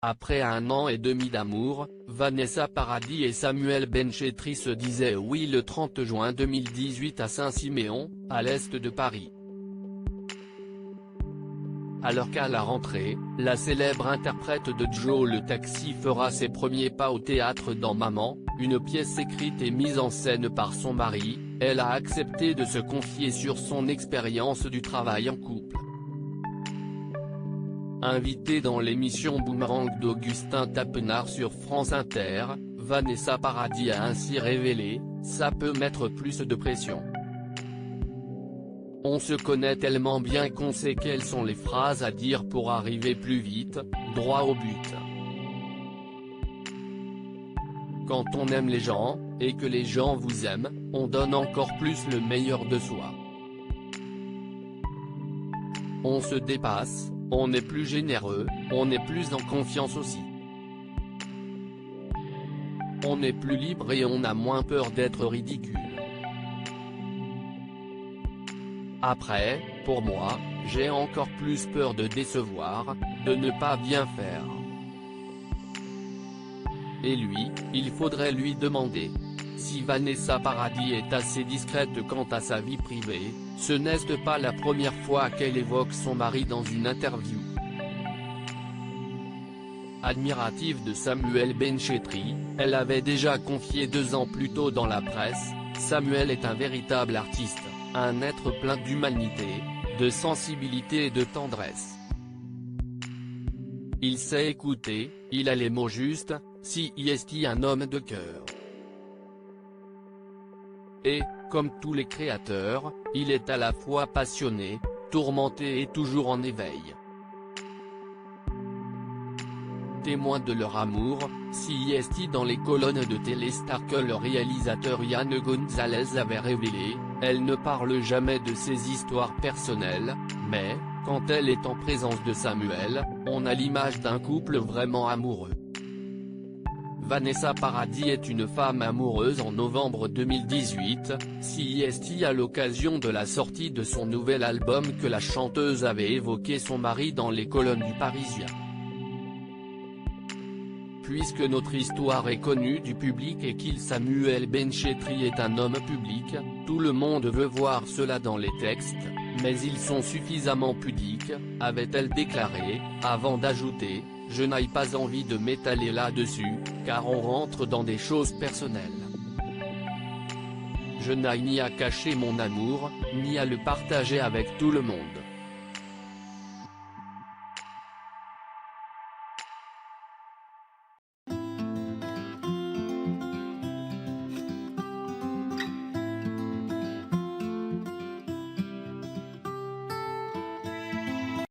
Après 1 an et demi d'amour, Vanessa Paradis et Samuel Benchetri se disaient oui le 30 juin 2018 à Saint-Siméon, à l'est de Paris. Alors qu'à la rentrée, la célèbre interprète de Joe le Taxi fera ses premiers pas au théâtre dans Maman, une pièce écrite et mise en scène par son mari, elle a accepté de se confier sur son expérience du travail en couple. Invitée dans l'émission Boomerang d'Augustin Tapenard sur France Inter, Vanessa Paradis a ainsi révélé « Ça peut mettre plus de pression. On se connaît tellement bien qu'on sait quelles sont les phrases à dire pour arriver plus vite, droit au but. Quand on aime les gens, et que les gens vous aiment, on donne encore plus le meilleur de soi. On se dépasse, on est plus généreux, on est plus en confiance aussi. On est plus libre et on a moins peur d'être ridicule. Après, pour moi, j'ai encore plus peur de décevoir, de ne pas bien faire. Et lui, il faudrait lui demander. Si Vanessa Paradis est assez discrète quant à sa vie privée, ce n'est pas la première fois qu'elle évoque son mari dans une interview. Admirative de Samuel Benchetri, elle avait déjà confié 2 ans plus tôt dans la presse, Samuel est un véritable artiste, un être plein d'humanité, de sensibilité et de tendresse. Il sait écouter, il a les mots justes, c'est un homme de cœur. Et, comme tous les créateurs, il est à la fois passionné, tourmenté et toujours en éveil. Témoin de leur amour, c'est dans les colonnes de Téléstar que le réalisateur Yann Gonzalez avait révélé, elle ne parle jamais de ses histoires personnelles, mais, quand elle est en présence de Samuel, on a l'image d'un couple vraiment amoureux. Vanessa Paradis est une femme amoureuse en novembre 2018, c'est à l'occasion de la sortie de son nouvel album que la chanteuse avait évoqué son mari dans les colonnes du Parisien. Puisque notre histoire est connue du public et qu'il Samuel Benchetri est un homme public, tout le monde veut voir cela dans les textes, mais ils sont suffisamment pudiques, avait-elle déclaré, avant d'ajouter « Je n'ai pas envie de m'étaler là-dessus, car on rentre dans des choses personnelles. Je n'ai ni à cacher mon amour, ni à le partager avec tout le monde. »